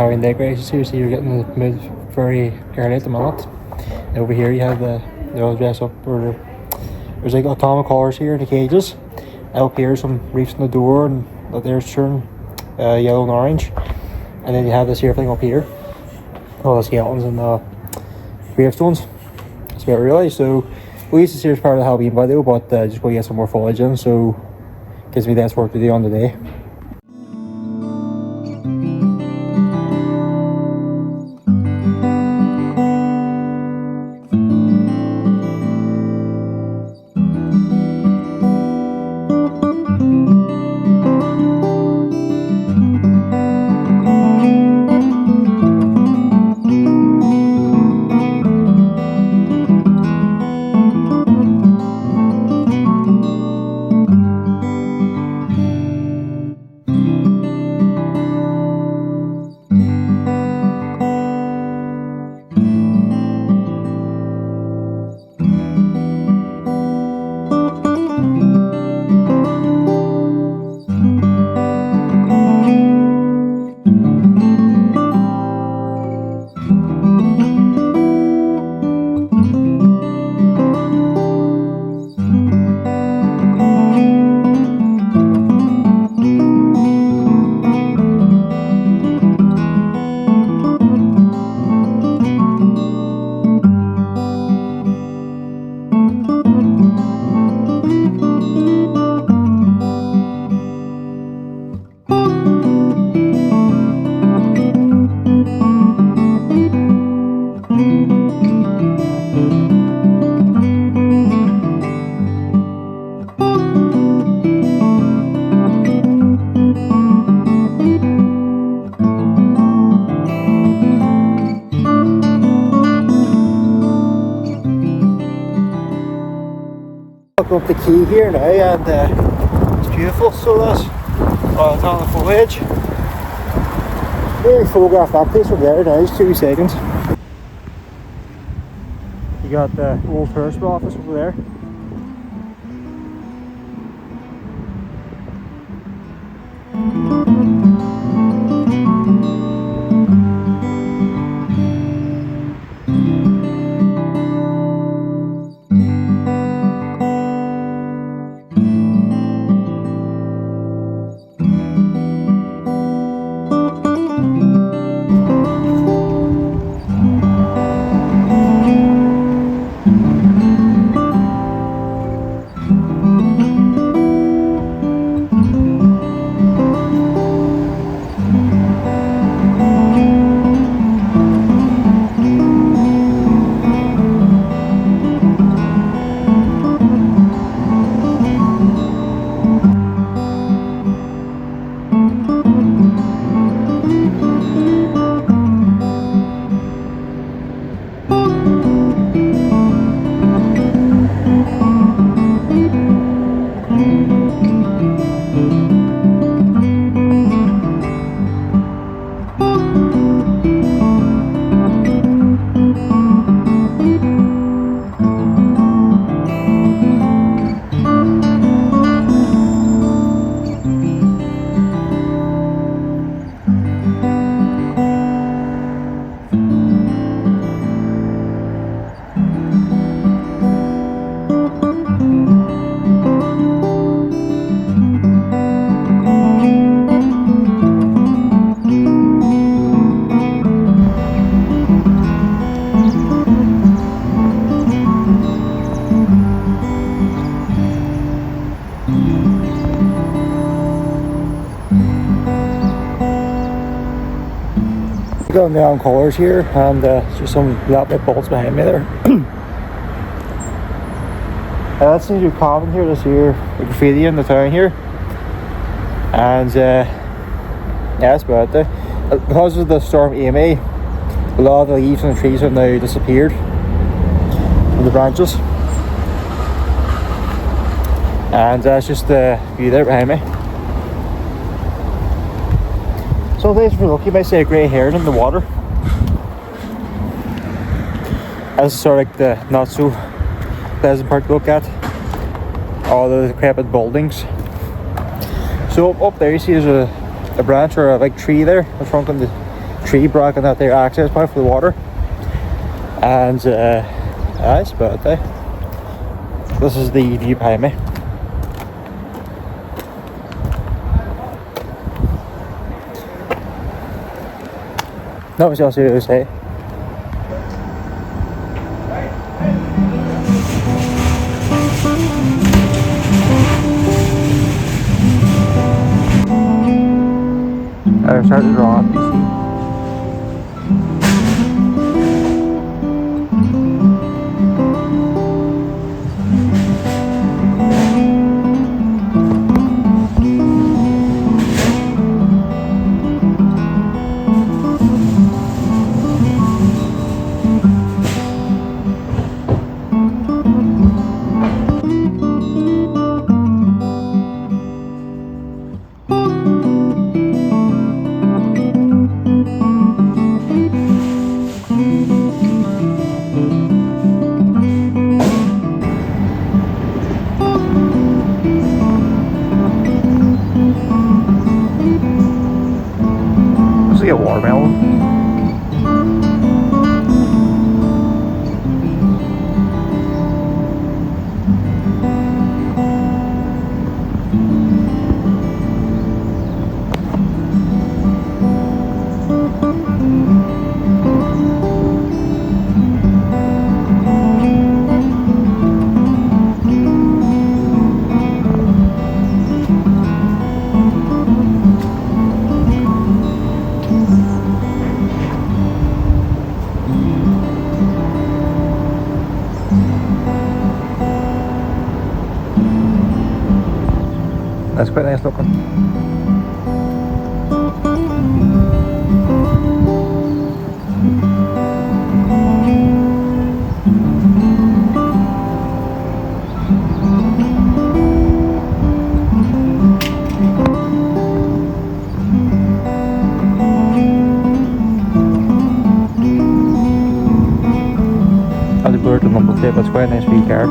Victorian decorations here, so you're getting the mood very early at the minute. And over here you have the all dress up, or there's like atomic colours here in the cages. Up here some reefs in the door, and there's turn yellow and orange. And then you have this here thing up here, all the skeletons and the gravestones. So really, so we used to see as part of the Halloween video, but just go get some more foliage in, so gives me less work to do on the day. Up the key here now, and it's beautiful. So that's it's on the foliage. Maybe photograph that place from there now, just 2 seconds. You got the old tourist office over there. Got neon colours here, and just some little bolts behind me there. That seems to be common here this year, the graffiti in the town here, and yeah, that's about it. Because of the storm Amy, a lot of the leaves on the trees have now disappeared from the branches, and that's just the view there behind me. Some days if you're lucky you might see a grey heron in the water. That's sort of like the not so pleasant part to look at. All the decrepit buildings. So up there you see there's a branch or a big tree there in front of the tree blocking that their access point for the water. And that's about it. This is the view behind me. Not much else to say. I started to draw up, you see. Looks like a watermelon. That's quite nice looking. I'll blur the number plate, but it's quite a nice wee car.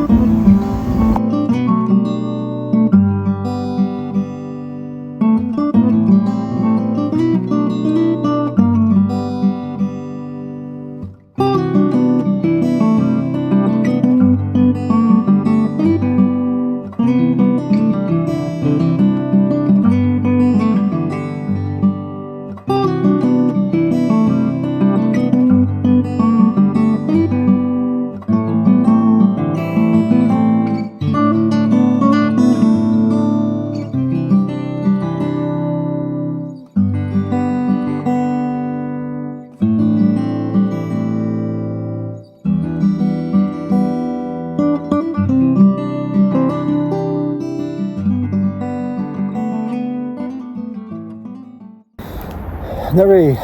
Not really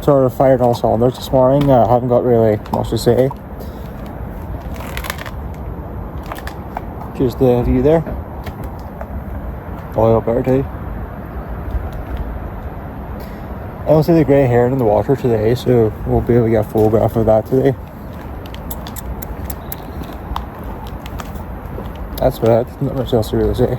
sort of fired all cylinders this morning. I haven't got really much to say. Just the view there. All up there too. I don't see the grey heron in the water today, so we'll be able to get a photograph of that today. That's about it. Not much else to really say.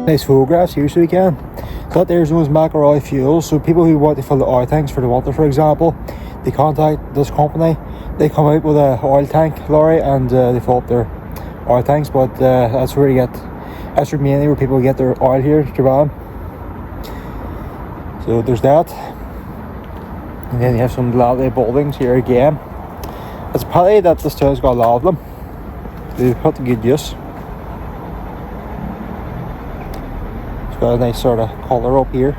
Nice photographs here so we can. So that there's those McElroy fuels. So people who want to fill the oil tanks for the winter, for example, they contact this company. They come out with a oil tank lorry and they fill up their oil tanks. But that's where you get, that's mainly where people get their oil here, Strabane. So there's that. And then you have some lovely buildings here again. It's a pity that this town's got a lot of them. They put to good use. It's got a nice sort of colour up here.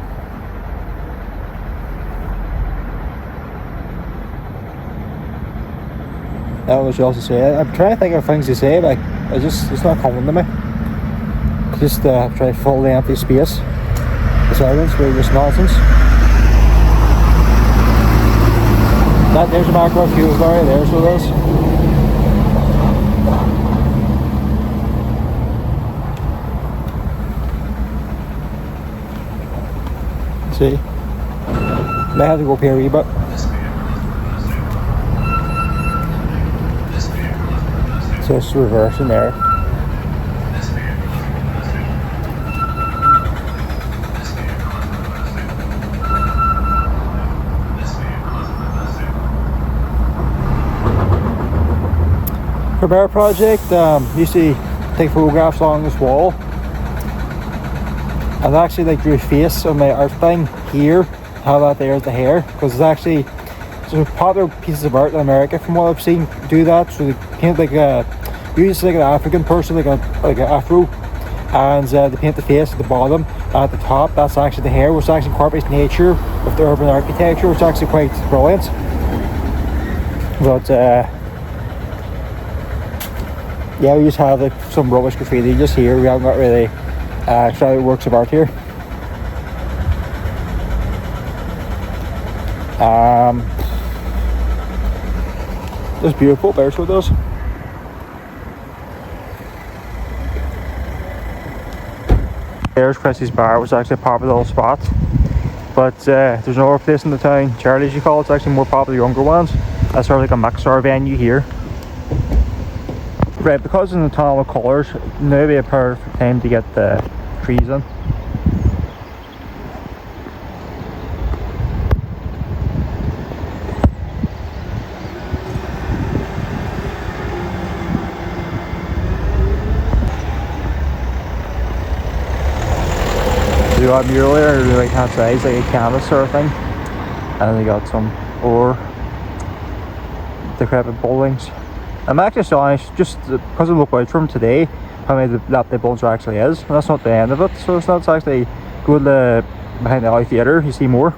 That was else to say. I'm trying to think of things to say, but it's not coming to me. Just try to fill the empty space. The silence were just nonsense. That there's a macro fuels lorry there, so it is. See? May have to go up here a wee bit. So it's reversing there. For our project, used to take photographs along this wall. I've actually like drew a face on my art thing here, how that there is the hair, because it's actually some popular pieces of art in America from what I've seen do that. So they paint like usually like an African person, like an afro, and they paint the face at the bottom, and at the top that's actually the hair, which actually incorporates nature with the urban architecture, which is actually quite brilliant. But yeah, we just have like some rubbish graffiti just here. We haven't got really actual works of art here. Just beautiful, bears with us. There's Chrissy's Bar, which is actually a popular little spot. But there's another place in the town, Charlie's you call it, it's actually more popular younger ones. That's sort of like a mixer venue here. Right, because in the tunnel of colours, now would be a perfect time to get the trees in. You got a mural there, the right hand side, it's like a canvas sort of thing. And they got some more decrepit buildings. I'm actually astonished, just because I look out from today, how many that the buildings actually is. And that's not the end of it, so it's not actually go to the behind the alley theatre, you see more.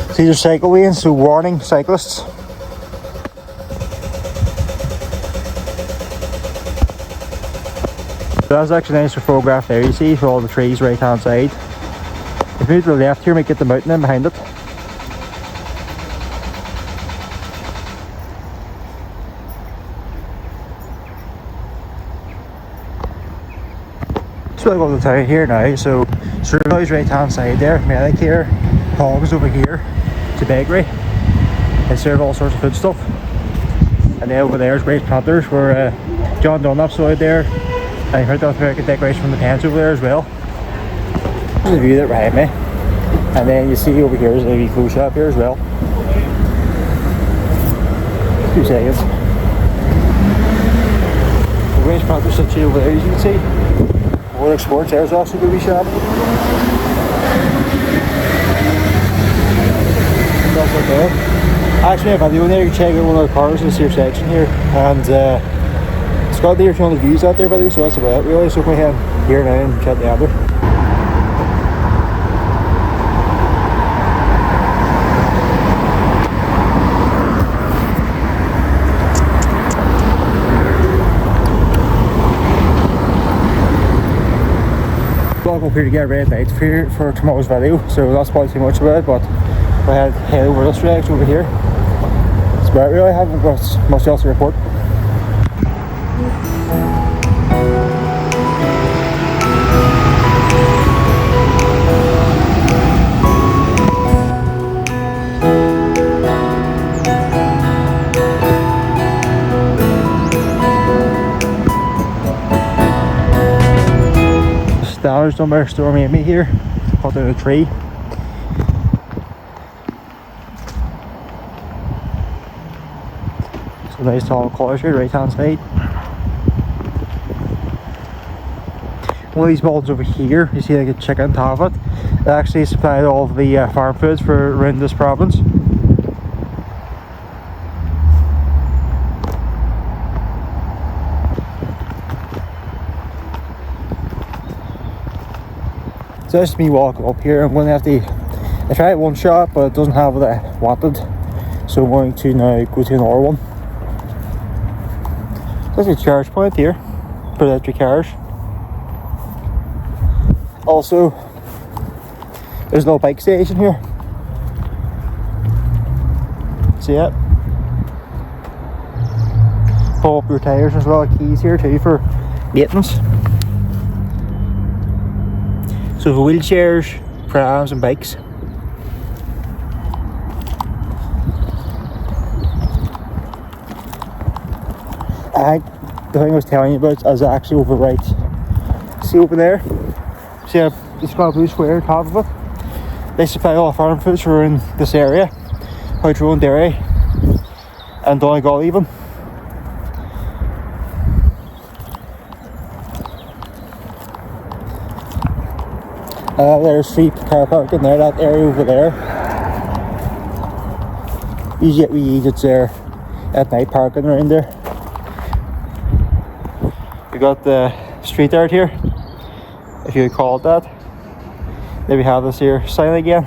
So these are cycle lanes, so warning cyclists. So that's actually a nicer photograph there, you see, for all the trees right hand side. If you move to the left here, we might get the mountain in behind it. So I go to the town here now, so Strabane right hand side there, Medic here, Hogs over here, to bakery. They serve all sorts of food stuff. And then over there is Grace Planters, where John Dunlop's out there. And I heard the American decoration from the pens over there as well. There's a view that behind me. And then you see over here is a wee clothes shop here as well. 2 seconds. The Grace Planters situated over there, as you can see. Warwick Sports, there's also a wee shop. Actually, if I do in there, you can check out one of the cars in this here section here. And it's got the kind of views out there, by the way, so that's about it really. So go ahead here now and check the other. I'll go up here to get red lights for tomorrow's video, so that's probably too much about it, but I had to head over this direction over here. That's about it really, I haven't got much else to report. damage done by a storm amy here. Caught down a tree. So nice tall colours here, right hand side. One of these buildings over here, you see like a chicken on top of it. They actually supplied all of the farm foods for around this province. So this is me walking up here. I'm going to have to, I tried one shop but it doesn't have what I wanted. So I'm going to now go to another one. There's a charge point here for electric cars. Also, there's a little bike station here. See it? Pull up your tyres. There's a lot of keys here too for maintenance. So for wheelchairs, prams and bikes. I think the thing I was telling you about is actually over right. See over there? See it's got a blue square on top of it. They supply all the farm foods for in this area. Hydro and Derry and Donegal even. There's free car parking there, that area over there. Usually get wee Egypts there at night parking around there. We got the street art here, if you would call it that. Then we have this here sign again.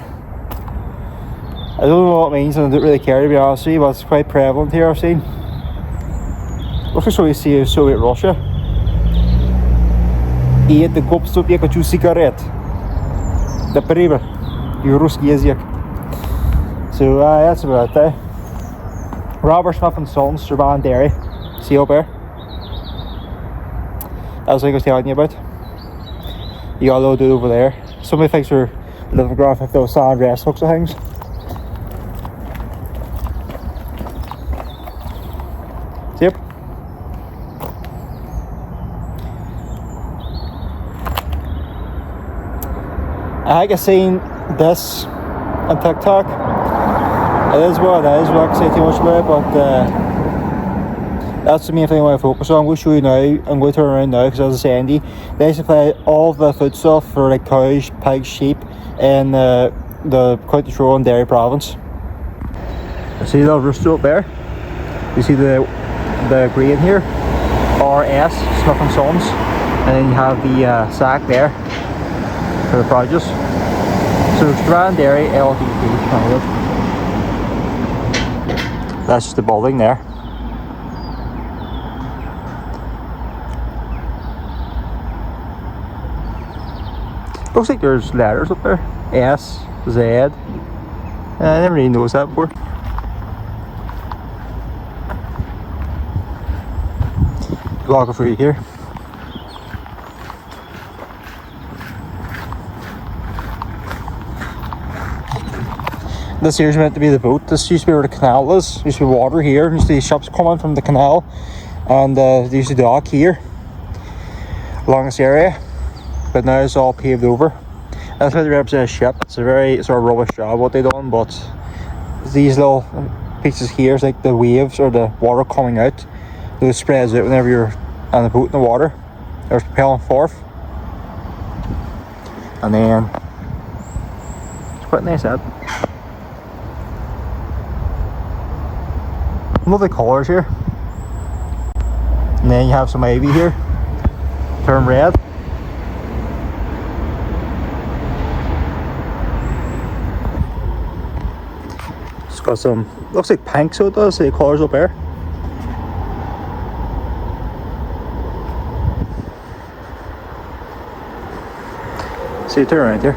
I don't know what it means and I don't really care to be honest with you, but it's quite prevalent here I've seen. Looks like so we see Soviet Russia. И это гопство я хочу сигарет. The Priver, Ruski язык. So that's about it. Robert Smith and Sons, Strabane, Derry. See up there? That's what I was telling you about. You got a little dude over there. Some of the things are living graph if those sand rest hooks of things. Yep. I think I've seen this on TikTok. It is what it is, I'm not going to say too much about it, but that's the main thing I want to focus on. I'm going to show you now, I'm going to turn around now because as I was saying, they supply all the food stuff for like cows, pigs, sheep in the County Tyrone and Derry province. See the rooster up there? You see the grain here? RS, Smith and Sons, and then you have the sack there for the produce. So Strabane, Derry, LTD. That's just the building there. Looks like there's letters up there. S, Z. I never really noticed that before. Walking through here. This here's meant to be the boat. This used to be where the canal is. There used to be water here. There used to be ships coming from the canal. And there used to be dock here. Along this area. But now it's all paved over. That's how they represent a ship. It's a very sort of rubbish job what they done. But these little pieces here is like the waves or the water coming out. Those spreads out whenever you're on the boat in the water. There's propelling forth. And then it's quite nice out. Lovely colours here. And then you have some ivy here. Turn red. It's got some, looks like pink, so it does. See the colours up there. See, turn around here.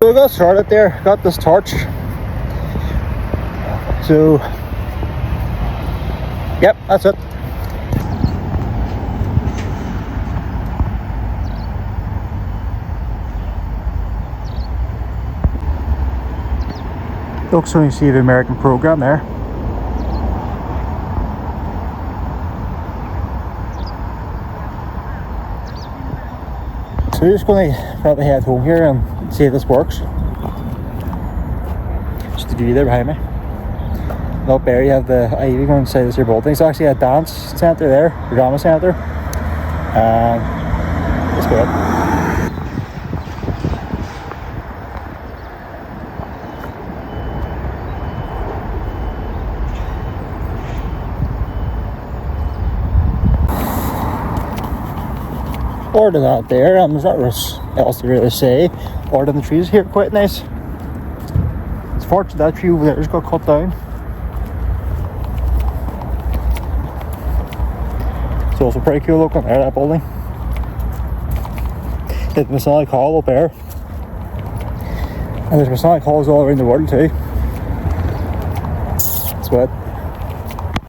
So I got started there, got this torch. So, yep, that's it. Looks like you see the American program there. So we're just going to probably head home here and see if this works. Just the view there behind me. And up there you have the Ivy going inside this here building. It's actually a dance centre there, a drama centre. It's good. Or to that there, there's not much else to really say. Or the trees here quite nice. It's fortunate that tree over there just got cut down. It's also pretty cool looking there, that building. There's Masonic Hall up there. And there's Masonic Halls all around the world too. That's good.